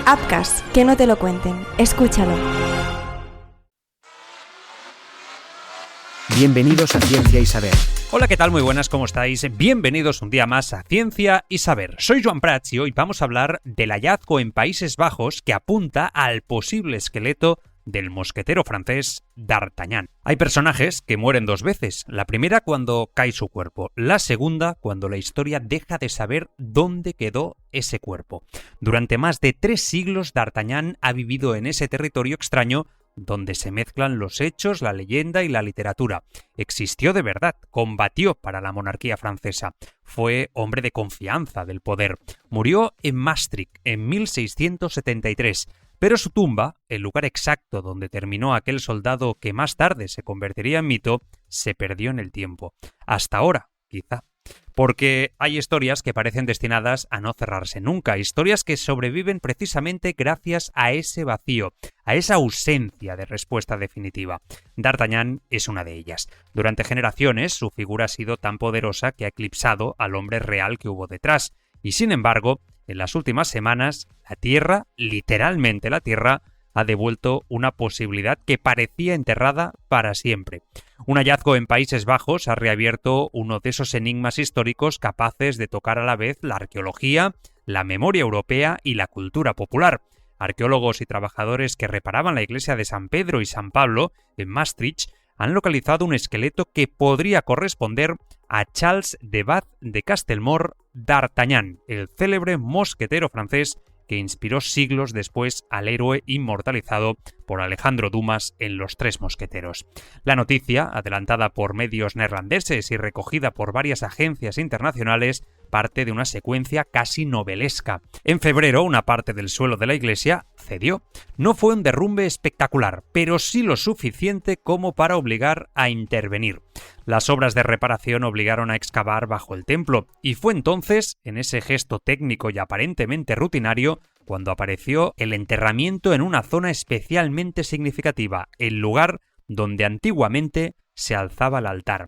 Apcas, que no te lo cuenten. Escúchalo. Bienvenidos a Ciencia y Saber. Hola, ¿qué tal? Muy buenas, ¿cómo estáis? Bienvenidos un día más a Ciencia y Saber. Soy Joan Prats y hoy vamos a hablar del hallazgo en Países Bajos que apunta al posible esqueleto del mosquetero francés D'Artagnan. Hay personajes que mueren dos veces, la primera cuando cae su cuerpo, la segunda cuando la historia deja de saber dónde quedó ese cuerpo. Durante más de 3 siglos D'Artagnan ha vivido en ese territorio extraño donde se mezclan los hechos, la leyenda y la literatura. Existió de verdad, combatió para la monarquía francesa, fue hombre de confianza del poder. Murió en Maastricht en 1673, pero su tumba, el lugar exacto donde terminó aquel soldado que más tarde se convertiría en mito, se perdió en el tiempo. Hasta ahora, quizá. Porque hay historias que parecen destinadas a no cerrarse nunca, historias que sobreviven precisamente gracias a ese vacío, a esa ausencia de respuesta definitiva. D'Artagnan es una de ellas. Durante generaciones su figura ha sido tan poderosa que ha eclipsado al hombre real que hubo detrás. Y sin embargo, en las últimas semanas, la Tierra, literalmente la Tierra, ha devuelto una posibilidad que parecía enterrada para siempre. Un hallazgo en Países Bajos ha reabierto uno de esos enigmas históricos capaces de tocar a la vez la arqueología, la memoria europea y la cultura popular. Arqueólogos y trabajadores que reparaban la iglesia de San Pedro y San Pablo en Maastricht han localizado un esqueleto que podría corresponder a Charles de Bath de Castelmore D'Artagnan, el célebre mosquetero francés que inspiró siglos después al héroe inmortalizado por Alejandro Dumas en Los Tres Mosqueteros. La noticia, adelantada por medios neerlandeses y recogida por varias agencias internacionales, parte de una secuencia casi novelesca. En febrero, una parte del suelo de la iglesia cedió. No fue un derrumbe espectacular, pero sí lo suficiente como para obligar a intervenir. Las obras de reparación obligaron a excavar bajo el templo, y fue entonces, en ese gesto técnico y aparentemente rutinario, cuando apareció el enterramiento en una zona especialmente significativa, el lugar donde antiguamente se alzaba el altar.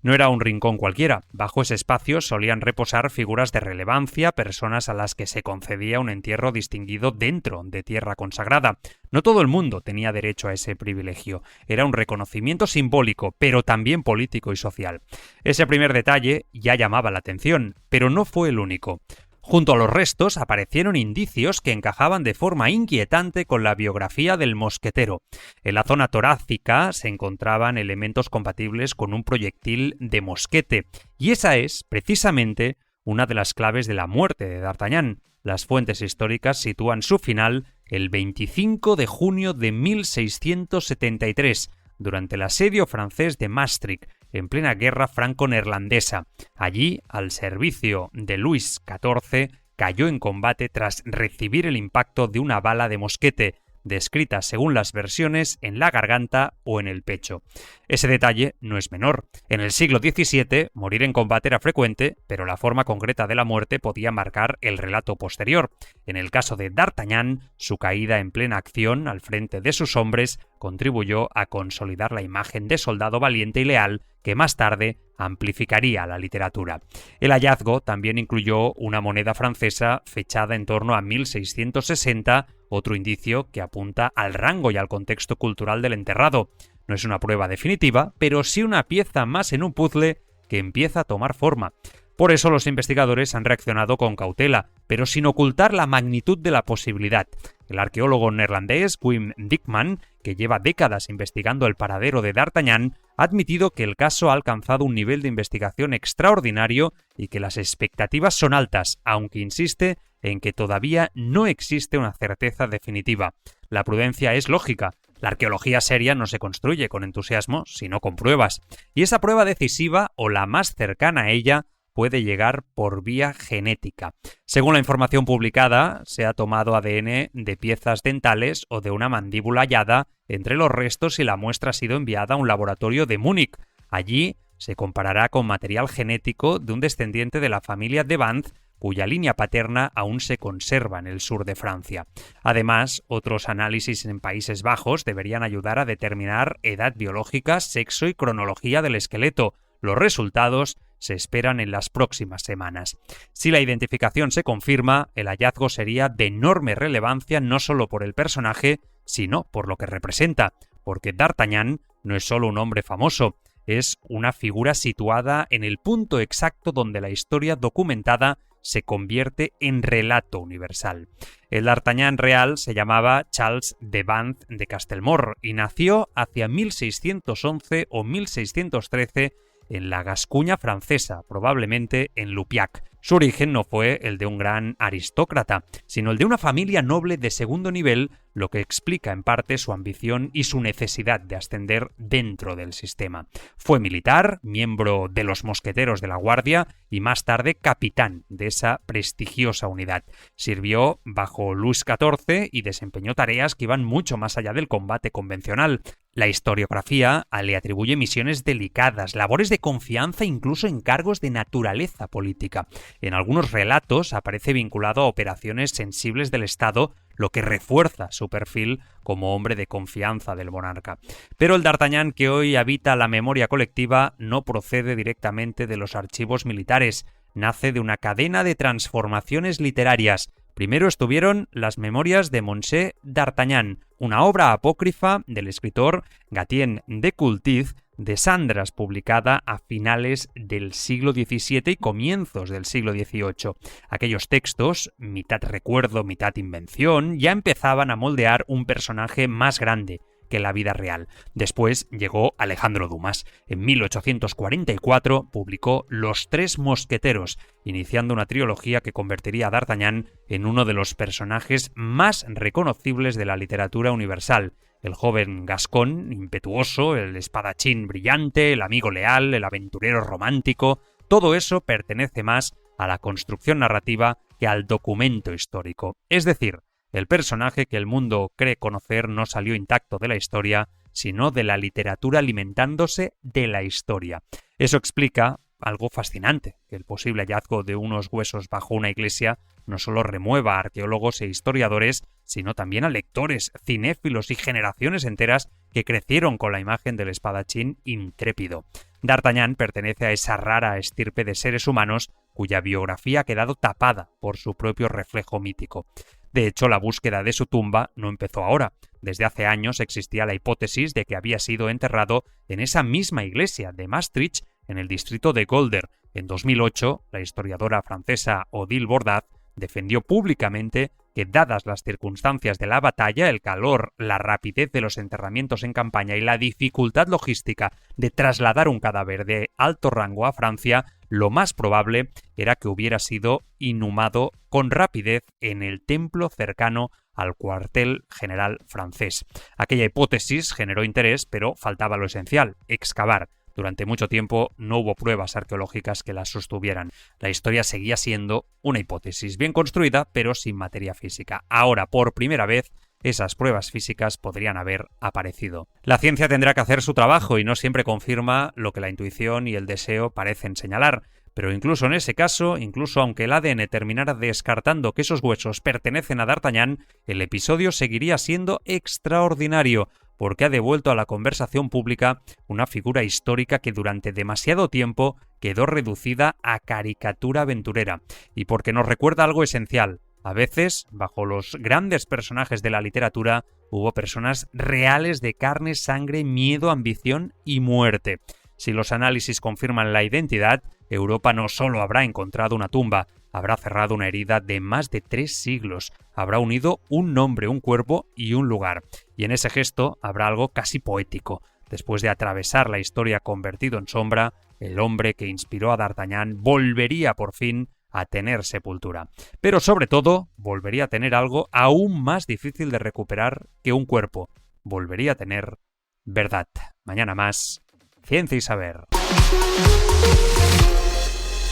No era un rincón cualquiera. Bajo ese espacio solían reposar figuras de relevancia, personas a las que se concedía un entierro distinguido dentro de tierra consagrada. No todo el mundo tenía derecho a ese privilegio. Era un reconocimiento simbólico, pero también político y social. Ese primer detalle ya llamaba la atención, pero no fue el único. Junto a los restos aparecieron indicios que encajaban de forma inquietante con la biografía del mosquetero. En la zona torácica se encontraban elementos compatibles con un proyectil de mosquete, y esa es, precisamente, una de las claves de la muerte de D'Artagnan. Las fuentes históricas sitúan su final el 25 de junio de 1673, durante el asedio francés de Maastricht, en plena guerra franco-neerlandesa. Allí, al servicio de Luis XIV, cayó en combate tras recibir el impacto de una bala de mosquete, descrita según las versiones en la garganta o en el pecho. Ese detalle no es menor. En el siglo XVII, morir en combate era frecuente, pero la forma concreta de la muerte podía marcar el relato posterior. En el caso de D'Artagnan, su caída en plena acción al frente de sus hombres contribuyó a consolidar la imagen de soldado valiente y leal que más tarde amplificaría la literatura. El hallazgo también incluyó una moneda francesa fechada en torno a 1660, otro indicio que apunta al rango y al contexto cultural del enterrado. No es una prueba definitiva, pero sí una pieza más en un puzzle que empieza a tomar forma. Por eso los investigadores han reaccionado con cautela, pero sin ocultar la magnitud de la posibilidad. El arqueólogo neerlandés Wim Dikman, que lleva décadas investigando el paradero de D'Artagnan, ha admitido que el caso ha alcanzado un nivel de investigación extraordinario y que las expectativas son altas, aunque insiste en que todavía no existe una certeza definitiva. La prudencia es lógica. La arqueología seria no se construye con entusiasmo, sino con pruebas. Y esa prueba decisiva, o la más cercana a ella, puede llegar por vía genética. Según la información publicada, se ha tomado ADN de piezas dentales o de una mandíbula hallada entre los restos y la muestra ha sido enviada a un laboratorio de Múnich. Allí se comparará con material genético de un descendiente de la familia de Banff, cuya línea paterna aún se conserva en el sur de Francia. Además, otros análisis en Países Bajos deberían ayudar a determinar edad biológica, sexo y cronología del esqueleto. Los resultados se esperan en las próximas semanas. Si la identificación se confirma, el hallazgo sería de enorme relevancia no solo por el personaje, sino por lo que representa, porque D'Artagnan no es solo un hombre famoso, es una figura situada en el punto exacto donde la historia documentada se convierte en relato universal. El D'Artagnan real se llamaba Charles de Banth de Castelmore y nació hacia 1611 o 1613 en la Gascuña francesa, probablemente en Lupiac. Su origen no fue el de un gran aristócrata, sino el de una familia noble de segundo nivel, lo que explica en parte su ambición y su necesidad de ascender dentro del sistema. Fue militar, miembro de los mosqueteros de la Guardia y más tarde capitán de esa prestigiosa unidad. Sirvió bajo Luis XIV y desempeñó tareas que iban mucho más allá del combate convencional. La historiografía le atribuye misiones delicadas, labores de confianza e incluso encargos de naturaleza política. En algunos relatos aparece vinculado a operaciones sensibles del Estado, lo que refuerza su perfil como hombre de confianza del monarca. Pero el D'Artagnan que hoy habita la memoria colectiva no procede directamente de los archivos militares, nace de una cadena de transformaciones literarias. Primero estuvieron las Memorias de Monsieur d'Artagnan, una obra apócrifa del escritor Gatien de Coultiz de Sandras, publicada a finales del siglo XVII y comienzos del siglo XVIII. Aquellos textos, mitad recuerdo, mitad invención, ya empezaban a moldear un personaje más grande que la vida real. Después llegó Alejandro Dumas. En 1844 publicó Los Tres Mosqueteros, iniciando una trilogía que convertiría a D'Artagnan en uno de los personajes más reconocibles de la literatura universal. El joven gascón, impetuoso, el espadachín brillante, el amigo leal, el aventurero romántico, todo eso pertenece más a la construcción narrativa que al documento histórico. Es decir, el personaje que el mundo cree conocer no salió intacto de la historia, sino de la literatura alimentándose de la historia. Eso explica algo fascinante, que el posible hallazgo de unos huesos bajo una iglesia no solo remueva a arqueólogos e historiadores, sino también a lectores, cinéfilos y generaciones enteras que crecieron con la imagen del espadachín intrépido. D'Artagnan pertenece a esa rara estirpe de seres humanos cuya biografía ha quedado tapada por su propio reflejo mítico. De hecho, la búsqueda de su tumba no empezó ahora. Desde hace años existía la hipótesis de que había sido enterrado en esa misma iglesia de Maastricht, en el distrito de Golder. En 2008, la historiadora francesa Odile Bordat defendió públicamente que, dadas las circunstancias de la batalla, el calor, la rapidez de los enterramientos en campaña y la dificultad logística de trasladar un cadáver de alto rango a Francia, lo más probable era que hubiera sido inhumado con rapidez en el templo cercano al cuartel general francés. Aquella hipótesis generó interés, pero faltaba lo esencial: excavar. Durante mucho tiempo no hubo pruebas arqueológicas que las sostuvieran. La historia seguía siendo una hipótesis bien construida, pero sin materia física. Ahora, por primera vez, esas pruebas físicas podrían haber aparecido. La ciencia tendrá que hacer su trabajo y no siempre confirma lo que la intuición y el deseo parecen señalar. Pero incluso en ese caso, incluso aunque el ADN terminara descartando que esos huesos pertenecen a D'Artagnan, el episodio seguiría siendo extraordinario, porque ha devuelto a la conversación pública una figura histórica que durante demasiado tiempo quedó reducida a caricatura aventurera, y porque nos recuerda algo esencial. A veces, bajo los grandes personajes de la literatura, hubo personas reales de carne, sangre, miedo, ambición y muerte. Si los análisis confirman la identidad, Europa no solo habrá encontrado una tumba, habrá cerrado una herida de más de 3 siglos, habrá unido un nombre, un cuerpo y un lugar. Y en ese gesto habrá algo casi poético. Después de atravesar la historia convertido en sombra, el hombre que inspiró a D'Artagnan volvería por fin a tener sepultura. Pero sobre todo, volvería a tener algo aún más difícil de recuperar que un cuerpo. Volvería a tener verdad. Mañana más, Ciencia y Saber.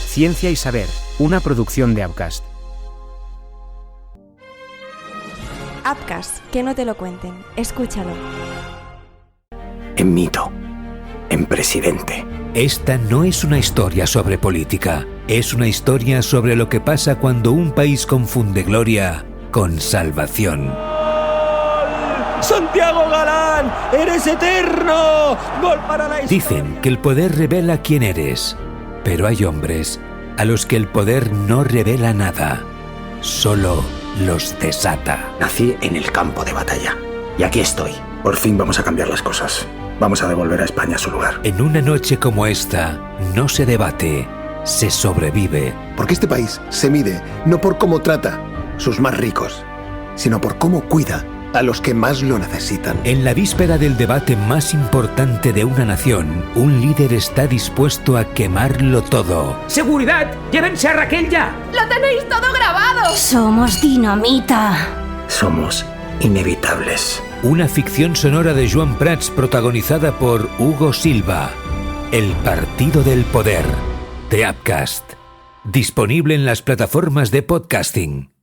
Ciencia y Saber, una producción de Apcast. Apcast, que no te lo cuenten. Escúchalo. En mito, en presidente. Esta no es una historia sobre política, es una historia sobre lo que pasa cuando un país confunde gloria con salvación. ¡Santiago Galán! ¡Eres eterno! ¡Gol para la historia! Dicen que el poder revela quién eres, Pero hay hombres a los que el poder no revela nada, solo los desata. Nací en el campo de batalla. Y aquí estoy. Por fin vamos a cambiar las cosas. Vamos a devolver a España su lugar. En una noche como esta, no se debate, se sobrevive. Porque este país se mide no por cómo trata sus más ricos, sino por cómo cuida a los que más lo necesitan. En la víspera del debate más importante de una nación, un líder está dispuesto a quemarlo todo. ¡Seguridad! ¡Llévense a Raquel ya! ¡Lo tenéis todo grabado! Somos dinamita. Somos inevitables. Una ficción sonora de Joan Prats protagonizada por Hugo Silva. El Partido del Poder, de Appcast. Disponible en las plataformas de podcasting.